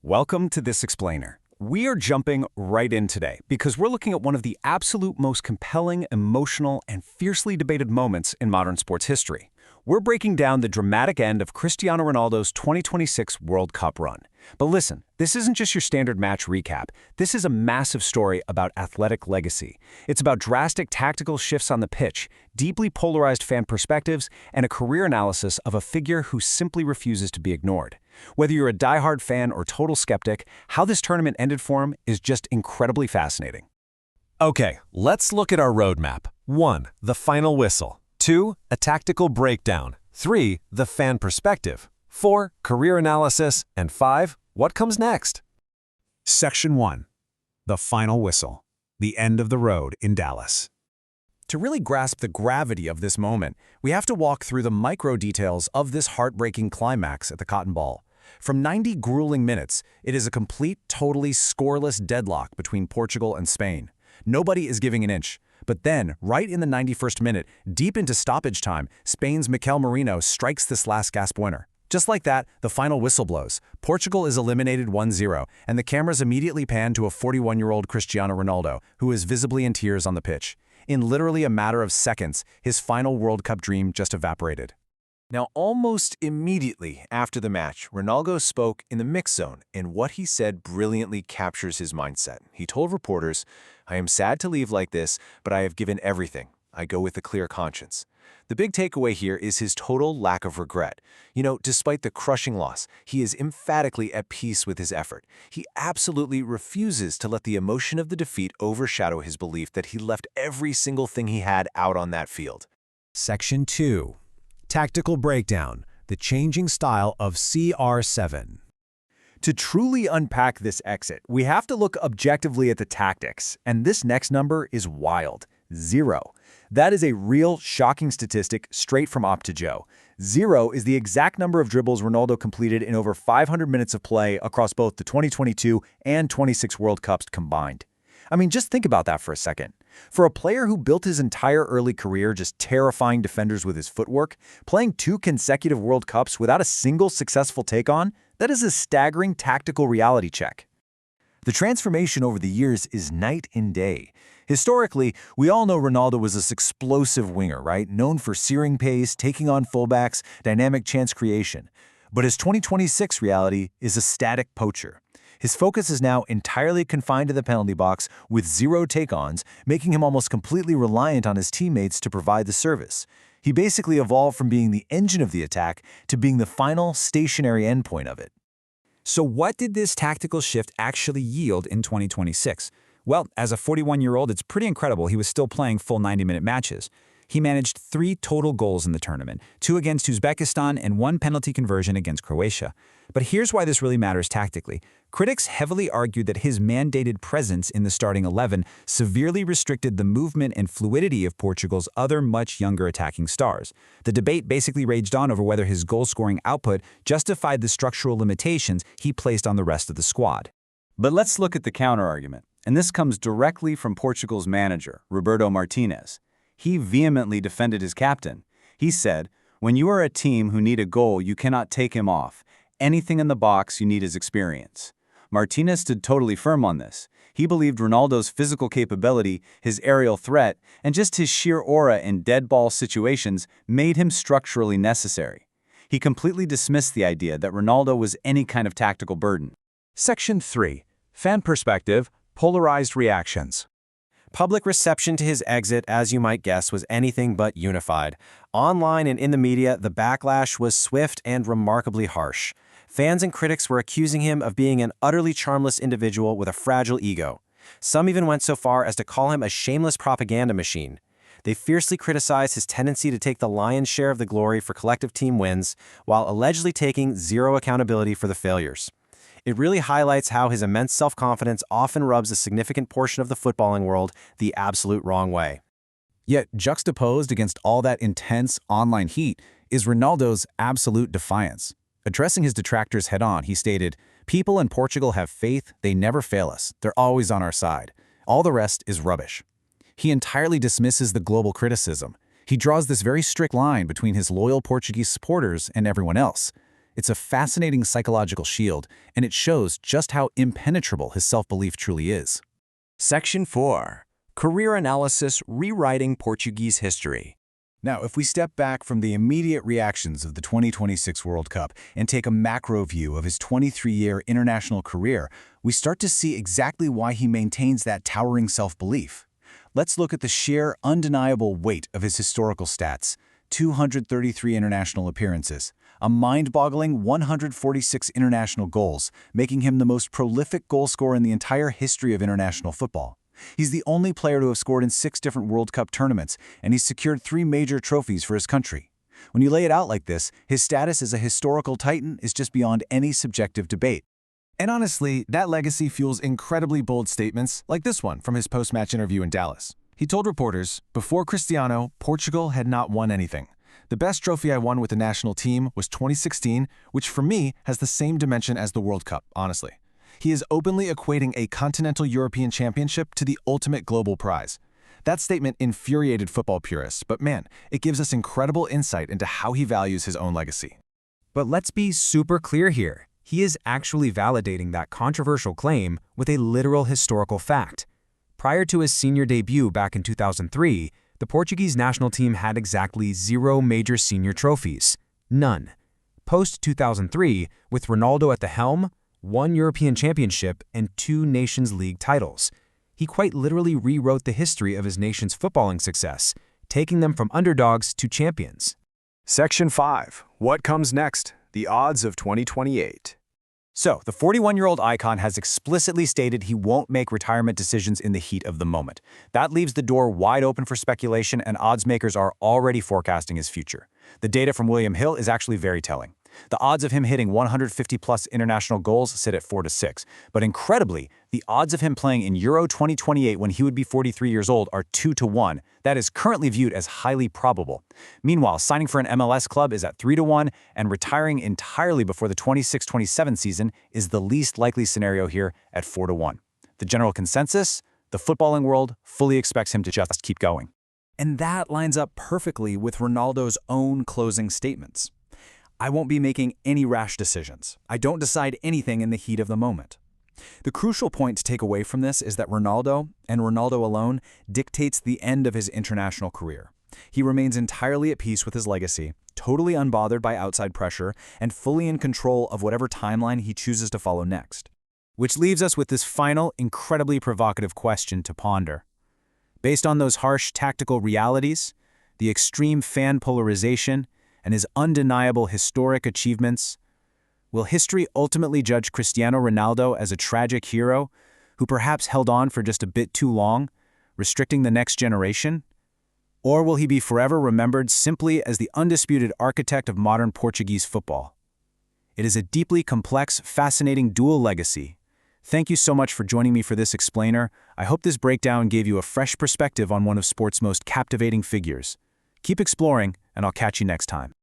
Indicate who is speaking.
Speaker 1: Welcome to This Explainer. We are jumping right in today because we're looking at one of the absolute most compelling, emotional, and fiercely debated moments in modern sports history. We're breaking down the dramatic end of Cristiano Ronaldo's 2026 World Cup run. But listen, this isn't just your standard match recap. This is a massive story about athletic legacy. It's about drastic tactical shifts on the pitch, deeply polarized fan perspectives, and a career analysis of a figure who simply refuses to be ignored. Whether you're a diehard fan or total skeptic, how this tournament ended for him is just incredibly fascinating.
Speaker 2: Okay, let's look at our roadmap. 1. The final whistle. 2. A tactical breakdown. 3. The fan perspective. 4. Career analysis. And 5. What comes next?
Speaker 3: Section 1. The final whistle. The end of the road in Dallas.
Speaker 1: To really grasp the gravity of this moment, we have to walk through the micro details of this heartbreaking climax at the Cotton Bowl. From 90 grueling minutes, it is a complete, totally scoreless deadlock between Portugal and Spain. Nobody is giving an inch. But then, right in the 91st minute, deep into stoppage time, Spain's Mikel Merino strikes this last gasp winner. Just like that, the final whistle blows. Portugal is eliminated 1-0, and the cameras immediately pan to a 41-year-old Cristiano Ronaldo, who is visibly in tears on the pitch. In literally a matter of seconds, his final World Cup dream just evaporated.
Speaker 4: Now, almost immediately after the match, Ronaldo spoke in the mix zone, and what he said brilliantly captures his mindset. He told reporters, "I am sad to leave like this, but I have given everything. I go with a clear conscience." The big takeaway here is his total lack of regret. Despite the crushing loss, he is emphatically at peace with his effort. He absolutely refuses to let the emotion of the defeat overshadow his belief that he left every single thing he had out on that field.
Speaker 3: Section 2. Tactical breakdown. The changing style of CR7.
Speaker 1: To truly unpack this exit, we have to look objectively at the tactics, and this next number is wild. 0. That is a real, shocking statistic straight from Opta-Joe. 0 is the exact number of dribbles Ronaldo completed in over 500 minutes of play across both the 2022 and 26 World Cups combined. I mean, just think about that for a second. For a player who built his entire early career just terrifying defenders with his footwork, playing 2 consecutive World Cups without a single successful take-on, that is a staggering tactical reality check. The transformation over the years is night and day. Historically, we all know Ronaldo was this explosive winger, right? Known for searing pace, taking on fullbacks, dynamic chance creation. But his 2026 reality is a static poacher. His focus is now entirely confined to the penalty box with 0 take-ons, making him almost completely reliant on his teammates to provide the service. He basically evolved from being the engine of the attack to being the final stationary endpoint of it.
Speaker 5: So what did this tactical shift actually yield in 2026? Well, as a 41-year-old, it's pretty incredible he was still playing full 90-minute matches. He managed 3 total goals in the tournament, 2 against Uzbekistan and 1 penalty conversion against Croatia. But here's why this really matters tactically. Critics heavily argued that his mandated presence in the starting 11 severely restricted the movement and fluidity of Portugal's other much younger attacking stars. The debate basically raged on over whether his goal-scoring output justified the structural limitations he placed on the rest of the squad.
Speaker 6: But let's look at the counterargument, and this comes directly from Portugal's manager, Roberto Martinez. He vehemently defended his captain. He said, "When you are a team who need a goal, you cannot take him off. Anything in the box, you need his experience." Martinez stood totally firm on this. He believed Ronaldo's physical capability, his aerial threat, and just his sheer aura in dead ball situations made him structurally necessary. He completely dismissed the idea that Ronaldo was any kind of tactical burden.
Speaker 3: Section 3. Fan perspective. Polarized reactions.
Speaker 4: Public reception to his exit, as you might guess, was anything but unified. Online and in the media, the backlash was swift and remarkably harsh. Fans and critics were accusing him of being an utterly charmless individual with a fragile ego. Some even went so far as to call him a shameless propaganda machine. They fiercely criticized his tendency to take the lion's share of the glory for collective team wins, while allegedly taking 0 accountability for the failures. It really highlights how his immense self-confidence often rubs a significant portion of the footballing world the absolute wrong way.
Speaker 3: Yet juxtaposed against all that intense online heat is Ronaldo's absolute defiance. Addressing his detractors head-on, he stated, "People in Portugal have faith, they never fail us, they're always on our side. All the rest is rubbish." He entirely dismisses the global criticism. He draws this very strict line between his loyal Portuguese supporters and everyone else. It's a fascinating psychological shield, and it shows just how impenetrable his self-belief truly is.
Speaker 4: Section 4. Career Analysis Rewriting Portuguese History.
Speaker 1: Now, if we step back from the immediate reactions of the 2026 World Cup and take a macro view of his 23-year international career, we start to see exactly why he maintains that towering self-belief. Let's look at the sheer, undeniable weight of his historical stats. 233 international appearances, a mind-boggling 146 international goals, making him the most prolific goal scorer in the entire history of international football. He's the only player to have scored in 6 different World Cup tournaments, and he's secured 3 major trophies for his country. When you lay it out like this, his status as a historical titan is just beyond any subjective debate.
Speaker 2: And honestly, that legacy fuels incredibly bold statements like this one from his post-match interview in Dallas. He told reporters, "Before Cristiano, Portugal had not won anything. The best trophy I won with the national team was 2016, which for me has the same dimension as the World Cup, honestly." He is openly equating a continental European championship to the ultimate global prize. That statement infuriated football purists, but man, it gives us incredible insight into how he values his own legacy.
Speaker 5: But let's be super clear here. He is actually validating that controversial claim with a literal historical fact. Prior to his senior debut back in 2003, the Portuguese national team had exactly 0 major senior trophies. None. Post-2003, with Ronaldo at the helm, 1 European championship and 2 Nations League titles. He quite literally rewrote the history of his nation's footballing success, taking them from underdogs to champions.
Speaker 2: Section 5. What comes next? The odds of 2028.
Speaker 1: So, the 41-year-old icon has explicitly stated he won't make retirement decisions in the heat of the moment. That leaves the door wide open for speculation, and odds makers are already forecasting his future. The data from William Hill is actually very telling. The odds of him hitting 150-plus international goals sit at 4-6, but incredibly, the odds of him playing in Euro 2028 when he would be 43 years old are 2-1. That is currently viewed as highly probable. Meanwhile, signing for an MLS club is at 3-1, and retiring entirely before the 26-27 season is the least likely scenario here at 4-1. The general consensus? The footballing world fully expects him to just keep going.
Speaker 3: And that lines up perfectly with Ronaldo's own closing statements. "I won't be making any rash decisions. I don't decide anything in the heat of the moment." The crucial point to take away from this is that Ronaldo, and Ronaldo alone, dictates the end of his international career. He remains entirely at peace with his legacy, totally unbothered by outside pressure, and fully in control of whatever timeline he chooses to follow next.
Speaker 1: Which leaves us with this final, incredibly provocative question to ponder. Based on those harsh tactical realities, the extreme fan polarization, and his undeniable historic achievements, will history ultimately judge Cristiano Ronaldo as a tragic hero who perhaps held on for just a bit too long, restricting the next generation? Or will he be forever remembered simply as the undisputed architect of modern Portuguese football? It is a deeply complex, fascinating dual legacy. Thank you so much for joining me for this explainer. I hope this breakdown gave you a fresh perspective on one of sport's most captivating figures. Keep exploring, and I'll catch you next time.